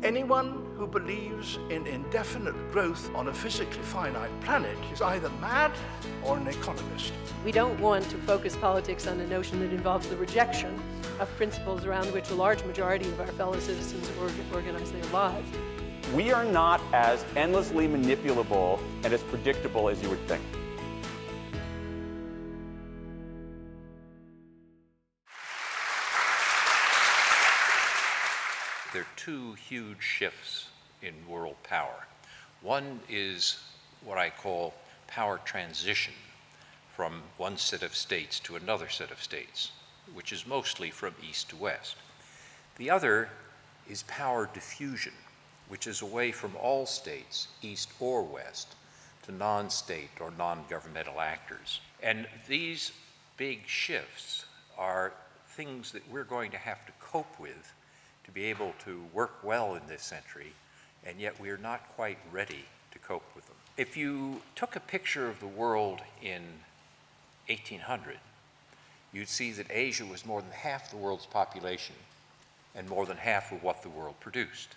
Anyone who believes in indefinite growth on a physically finite planet is either mad or an economist. We don't want to focus politics on a notion that involves the rejection of principles around which a large majority of our fellow citizens organize their lives. We are not as endlessly manipulable and as predictable as you would think. There are two huge shifts in world power. One is what I call power transition from one set of states to another set of states, which is mostly from east to west. The other is power diffusion, which is away from all states, east or west, to non-state or non-governmental actors. And these big shifts are things that we're going to have to cope with to be able to work well in this century, and yet we are not quite ready to cope with them. If you took a picture of the world in 1800, you'd see that Asia was more than half the world's population and more than half of what the world produced.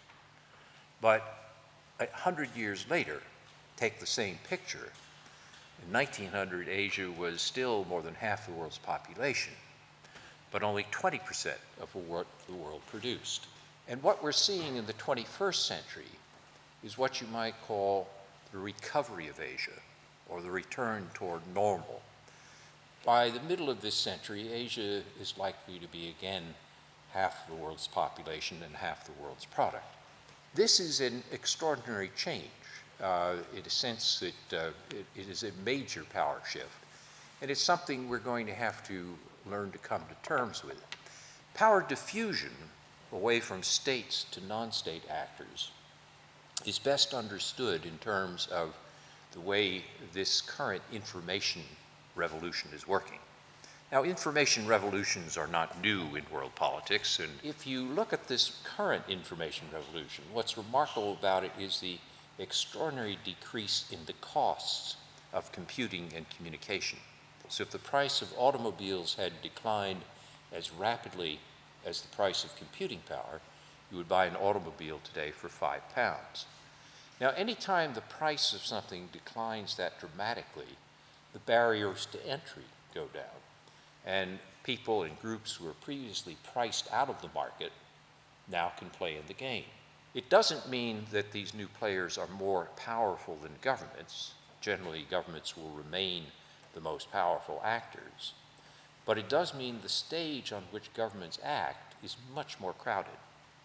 But 100 years later, take the same picture. In 1900, Asia was still more than half the world's population, but only 20% of what the world produced. And what we're seeing in the 21st century is what you might call the recovery of Asia, or the return toward normal. By the middle of this century, Asia is likely to be again half the world's population and half the world's product. This is an extraordinary change in a sense that it is a major power shift, and it's something we're going to have to learn to come to terms with. Power diffusion away from states to non-state actors is best understood in terms of the way this current information revolution is working. Now, information revolutions are not new in world politics, and if you look at this current information revolution, what's remarkable about it is the extraordinary decrease in the costs of computing and communication. So if the price of automobiles had declined as rapidly as the price of computing power, you would buy an automobile today for £5. Now, anytime the price of something declines that dramatically, the barriers to entry go down, and people and groups who were previously priced out of the market now can play in the game. It doesn't mean that these new players are more powerful than governments. Generally, governments will remain the most powerful actors, but it does mean the stage on which governments act is much more crowded.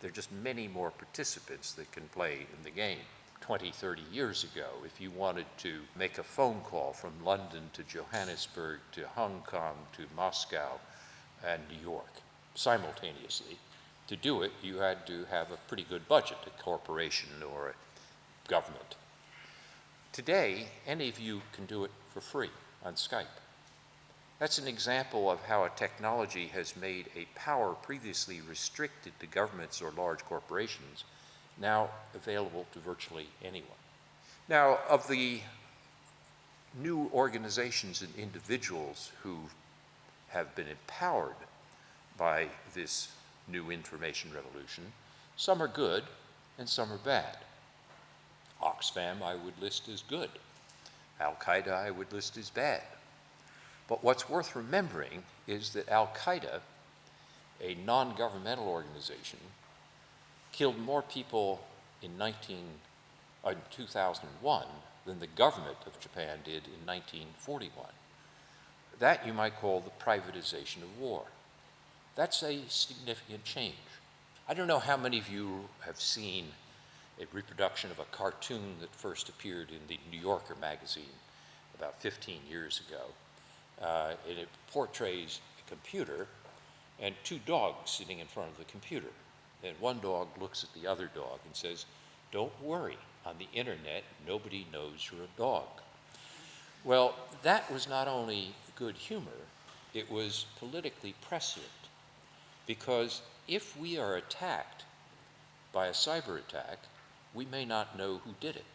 There are just many more participants that can play in the game. 20, 30 years ago, if you wanted to make a phone call from London to Johannesburg to Hong Kong to Moscow and New York simultaneously, to do it, you had to have a pretty good budget, a corporation or a government. Today, any of you can do it for free on Skype. That's an example of how a technology has made a power previously restricted to governments or large corporations now available to virtually anyone. Now, of the new organizations and individuals who have been empowered by this new information revolution, some are good and some are bad. Oxfam I would list as good. Al-Qaeda I would list as bad. But what's worth remembering is that Al-Qaeda, a non-governmental organization, killed more people in 2001 than the government of Japan did in 1941. That you might call the privatization of war. That's a significant change. I don't know how many of you have seen a reproduction of a cartoon that first appeared in the New Yorker magazine about 15 years ago. And it portrays a computer and two dogs sitting in front of the computer. And one dog looks at the other dog and says, "Don't worry, on the internet, nobody knows you're a dog." Well, that was not only good humor, it was politically prescient. Because if we are attacked by a cyber attack, we may not know who did it.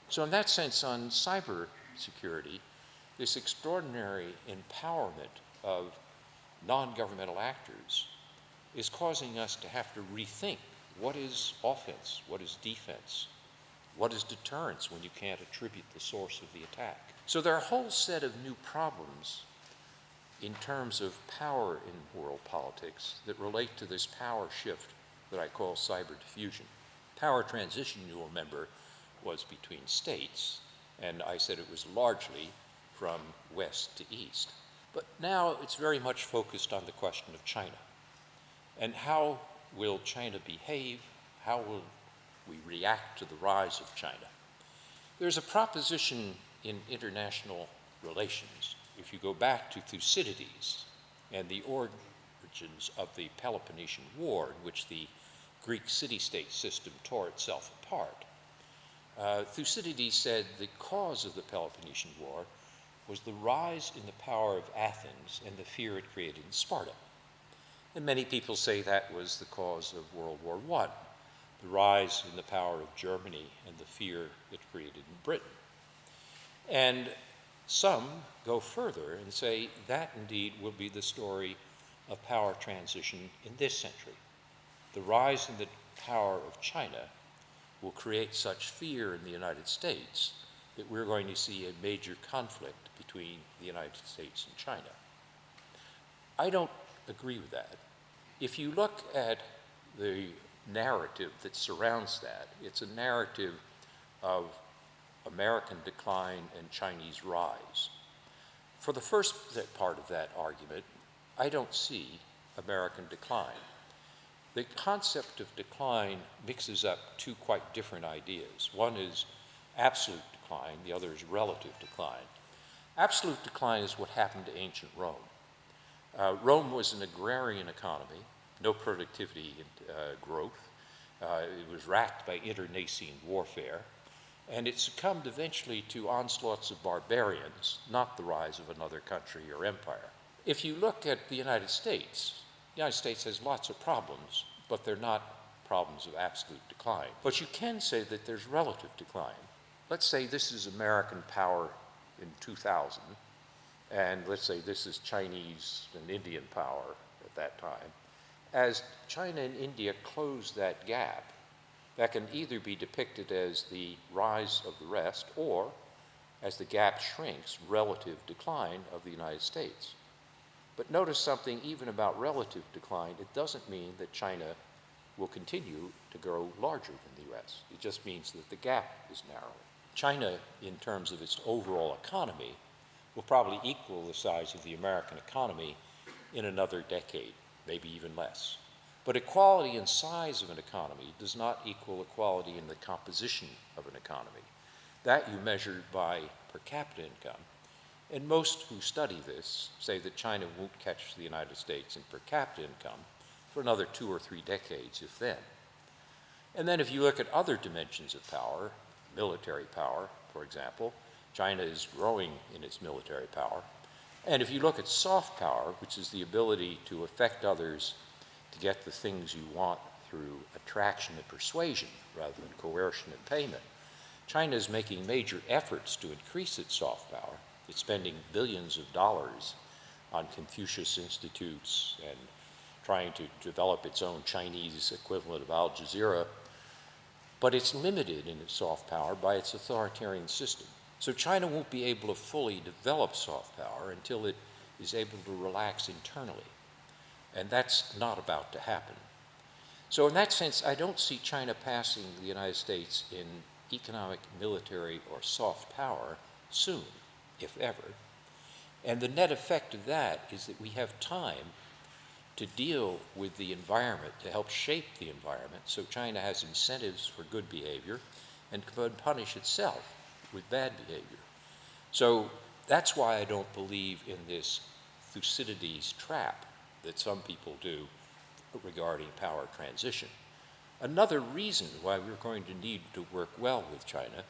So in that sense, on cyber security, this extraordinary empowerment of non-governmental actors is causing us to have to rethink What is offense? What is defense? What is deterrence when you can't attribute the source of the attack? So there are a whole set of new problems in terms of power in world politics that relate to this power shift that I call cyber diffusion. Power transition, you'll remember, was between states, and I said it was largely from west to east. But now it's very much focused on the question of China. And how will China behave? How will we react to the rise of China? There's a proposition in international relations. If you go back to Thucydides and the origins of the Peloponnesian War, in which the Greek city-state system tore itself apart, Thucydides said the cause of the Peloponnesian War was the rise in the power of Athens and the fear it created in Sparta. And many people say that was the cause of World War I, the rise in the power of Germany and the fear it created in Britain. And some go further and say that indeed will be the story of power transition in this century. The rise in the power of China will create such fear in the United States that we're going to see a major conflict between the United States and China. I don't agree with that. If you look at the narrative that surrounds that, it's a narrative of American decline and Chinese rise. For the first part of that argument, I don't see American decline. The concept of decline mixes up two quite different ideas. One is absolute decline, the other is relative decline. Absolute decline is what happened to ancient Rome. Rome was an agrarian economy, no productivity and growth. It was racked by internecine warfare, and it succumbed eventually to onslaughts of barbarians, not the rise of another country or empire. If you look at the United States has lots of problems, but they're not problems of absolute decline. But you can say that there's relative decline. Let's say this is American power in 2000, and let's say this is Chinese and Indian power at that time. As China and India close that gap, that can either be depicted as the rise of the rest or as the gap shrinks, relative decline of the United States. But notice something even about relative decline. It doesn't mean that China will continue to grow larger than the US. It just means that the gap is narrowing. China, in terms of its overall economy, will probably equal the size of the American economy in another decade, maybe even less. But equality in size of an economy does not equal equality in the composition of an economy. That you measure by per capita income. And most who study this say that China won't catch the United States in per capita income for another 2 or 3 decades, if then. And then if you look at other dimensions of power, military power, for example, China is growing in its military power. And if you look at soft power, which is the ability to affect others to get the things you want through attraction and persuasion rather than coercion and payment, China is making major efforts to increase its soft power. It's spending billions of dollars on Confucius Institutes and trying to develop its own Chinese equivalent of Al Jazeera, but it's limited in its soft power by its authoritarian system. So China won't be able to fully develop soft power until it is able to relax internally, and that's not about to happen. So in that sense, I don't see China passing the United States in economic, military, or soft power soon, if ever. And the net effect of that is that we have time to deal with the environment, to help shape the environment, so China has incentives for good behavior and can punish itself with bad behavior. So that's why I don't believe in this Thucydides trap that some people do regarding power transition. Another reason why we're going to need to work well with China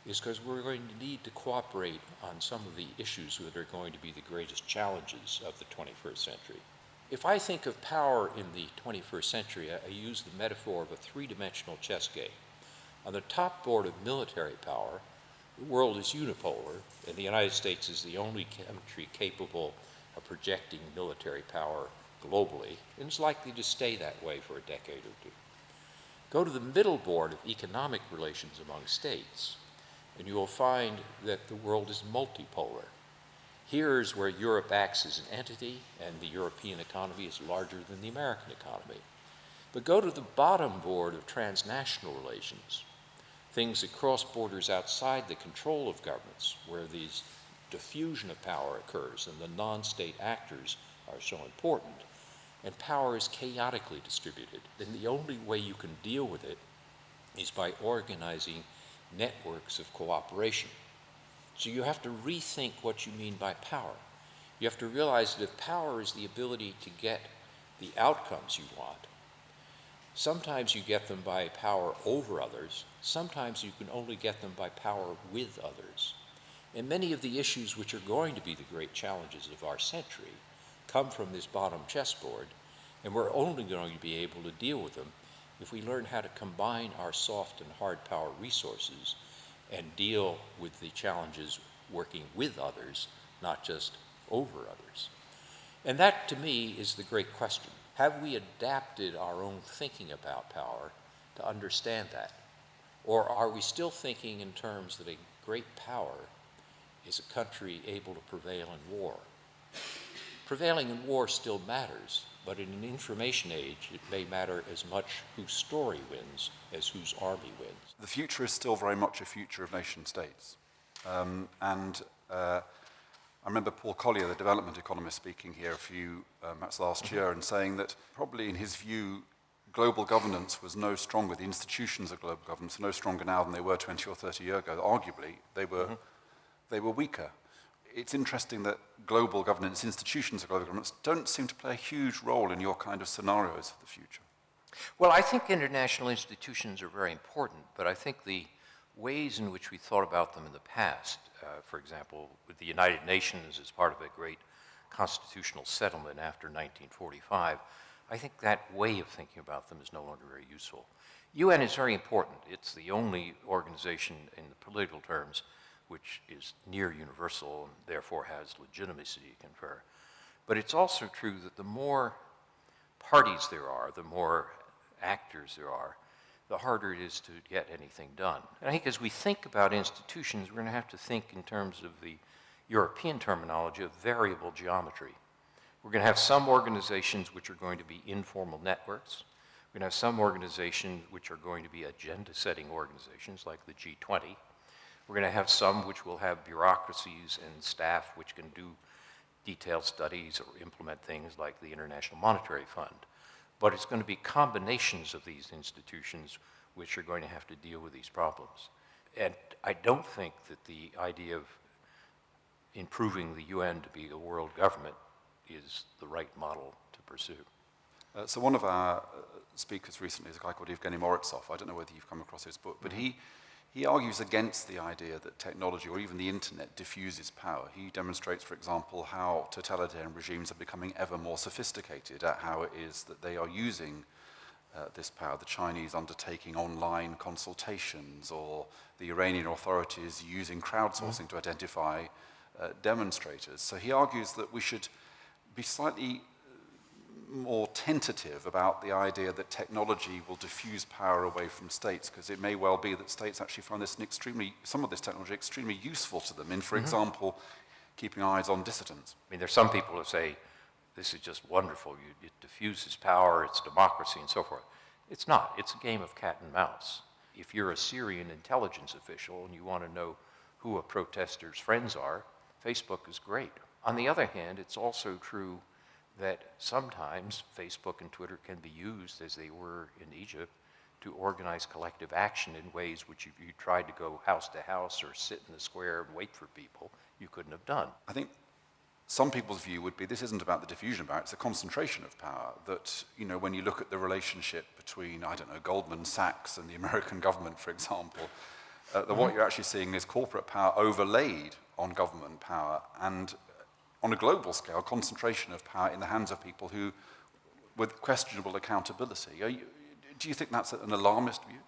is because we're going to need to cooperate on some of the issues that are going to be the greatest challenges of the 21st century. If I think of power in the 21st century, I use the metaphor of a three-dimensional chess game. On the top board of military power, the world is unipolar, and the United States is the only country capable of projecting military power globally, and is likely to stay that way for a decade or two. Go to the middle board of economic relations among states, and you will find that the world is multipolar. Here's where Europe acts as an entity, and the European economy is larger than the American economy. But go to the bottom board of transnational relations, things that cross borders outside the control of governments, where these diffusion of power occurs and the non-state actors are so important, and power is chaotically distributed. Then the only way you can deal with it is by organizing networks of cooperation. So you have to rethink what you mean by power. You have to realize that if power is the ability to get the outcomes you want, sometimes you get them by power over others, sometimes you can only get them by power with others. And many of the issues which are going to be the great challenges of our century come from this bottom chessboard, and we're only going to be able to deal with them if we learn how to combine our soft and hard power resources and deal with the challenges working with others, not just over others. And that, to me, is the great question. Have we adapted our own thinking about power to understand that? Or are we still thinking in terms that a great power is a country able to prevail in war? Prevailing in war still matters, but in an information age, it may matter as much whose story wins as whose army wins. The future is still very much a future of nation states. I remember Paul Collier, the development economist, speaking here perhaps last year, and saying that probably in his view, global governance was no stronger, the institutions of global governance are no stronger now than they were 20 or 30 years ago. Arguably, they were weaker. It's interesting that global governance, institutions of global governance, don't seem to play a huge role in your kind of scenarios for the future. Well, I think international institutions are very important, but I think the ways in which we thought about them in the past, for example, with the United Nations as part of a great constitutional settlement after 1945, I think that way of thinking about them is no longer very useful. UN is very important. It's the only organization in the political terms which is near universal and therefore has legitimacy to confer. But it's also true that the more parties there are, the more actors there are, the harder it is to get anything done. And I think as we think about institutions, we're going to have to think in terms of the European terminology of variable geometry. We're going to have some organizations which are going to be informal networks. We're going to have some organizations which are going to be agenda-setting organizations like the G20. We're going to have some which will have bureaucracies and staff which can do detailed studies or implement things like the International Monetary Fund. But it's going to be combinations of these institutions which are going to have to deal with these problems. And I don't think that the idea of improving the UN to be a world government is the right model to pursue. So one of our speakers recently is a guy called Evgeny Morozov. I don't know whether you've come across his book, but he argues against the idea that technology or even the internet diffuses power. He demonstrates, for example, how totalitarian regimes are becoming ever more sophisticated at how it is that they are using this power. The Chinese undertaking online consultations, or the Iranian authorities using crowdsourcing to identify demonstrators. So he argues that we should be slightly more tentative about the idea that technology will diffuse power away from states, because it may well be that states actually find this some of this technology extremely useful to them in, for example, keeping eyes on dissidents. I mean, there's some people who say, this is just wonderful, it diffuses power, it's democracy, and so forth. It's not. It's a game of cat and mouse. If you're a Syrian intelligence official and you want to know who a protester's friends are, Facebook is great. On the other hand, it's also true that sometimes Facebook and Twitter can be used, as they were in Egypt, to organize collective action in ways which if you tried to go house to house or sit in the square and wait for people, you couldn't have done. I think some people's view would be this isn't about the diffusion of power, it's a concentration of power. That, when you look at the relationship between, Goldman Sachs and the American government, for example, what you're actually seeing is corporate power overlaid on government power, and on a global scale, concentration of power in the hands of people who, with questionable accountability. Do you think that's an alarmist view?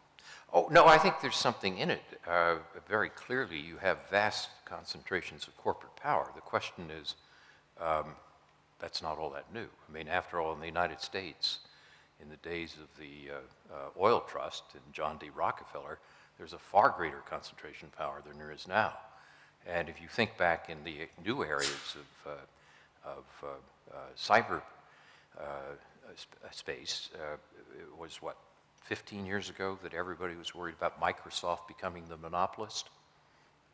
Oh, no, I think there's something in it. Very clearly, you have vast concentrations of corporate power. The question is, that's not all that new. I mean, after all, in the United States, in the days of the oil trust and John D. Rockefeller, there's a far greater concentration of power than there is now. And if you think back in the new areas of cyber space, it was what, 15 years ago that everybody was worried about Microsoft becoming the monopolist?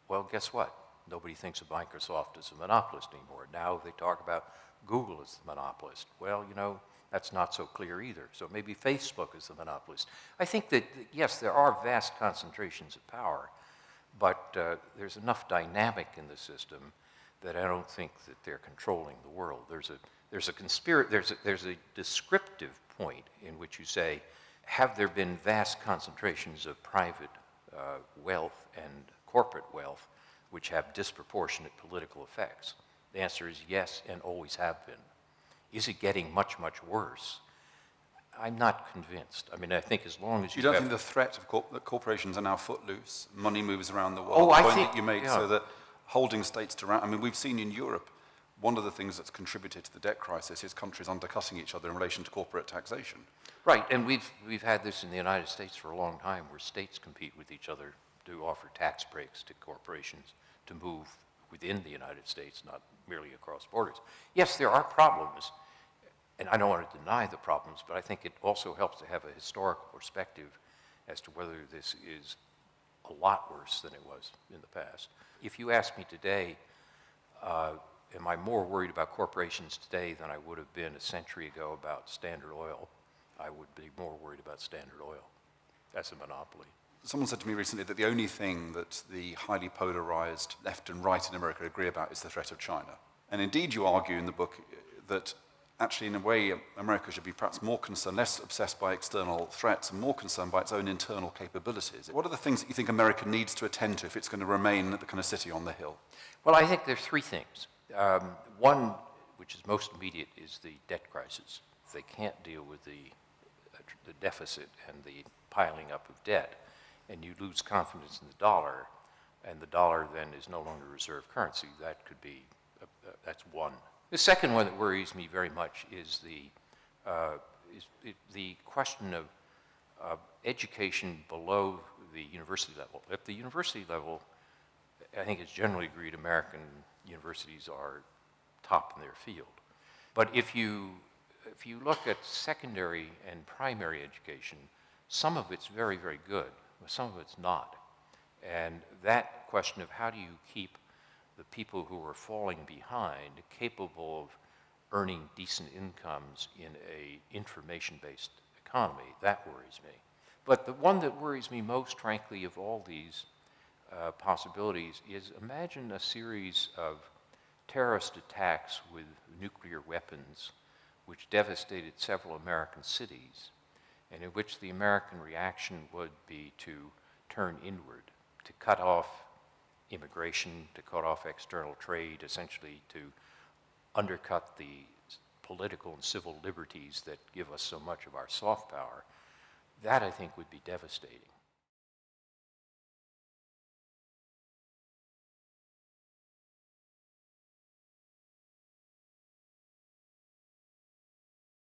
Well, guess what? Nobody thinks of Microsoft as a monopolist anymore. Now they talk about Google as the monopolist. Well, you know, that's not so clear either. So maybe Facebook is the monopolist. I think that, yes, there are vast concentrations of power, but there's enough dynamic in the system that I don't think that they're controlling the world. There's a descriptive point in which you say, have there been vast concentrations of private wealth and corporate wealth which have disproportionate political effects? The answer is yes, and always have been. Is it getting much, much worse? I'm not convinced. I mean, I think as long as you don't think the threat of that corporations are now footloose, money moves around the world, oh, the I point think, that you made, yeah. so that holding states to, I mean, we've seen in Europe, one of the things that's contributed to the debt crisis is countries undercutting each other in relation to corporate taxation. Right, and we've had this in the United States for a long time, where states compete with each other to offer tax breaks to corporations to move within the United States, not merely across borders. Yes, there are problems, and I don't want to deny the problems, but I think it also helps to have a historical perspective as to whether this is a lot worse than it was in the past. If you ask me today, am I more worried about corporations today than I would have been a century ago about Standard Oil, I would be more worried about Standard Oil as a monopoly. Someone said to me recently that the only thing that the highly polarized left and right in America agree about is the threat of China. And indeed you argue in the book that actually in a way America should be perhaps more concerned, less obsessed by external threats and more concerned by its own internal capabilities. What are the things that you think America needs to attend to if it's going to remain the kind of city on the hill? Well, I think there's three things. One, which is most immediate, is the debt crisis. If they can't deal with the deficit and the piling up of debt, and you lose confidence in the dollar, and the dollar then is no longer reserve currency, that could be, that's one. The second one that worries me very much is the question of education below the university level. At the university level, I think it's generally agreed American universities are top in their field. But if you look at secondary and primary education, some of it's very, very good, but some of it's not. And that question of how do you keep the people who are falling behind capable of earning decent incomes in an information-based economy, that worries me. But the one that worries me most, frankly, of all these possibilities is imagine a series of terrorist attacks with nuclear weapons which devastated several American cities, and in which the American reaction would be to turn inward, to cut off immigration, to cut off external trade, essentially to undercut the political and civil liberties that give us so much of our soft power. That, I think, would be devastating.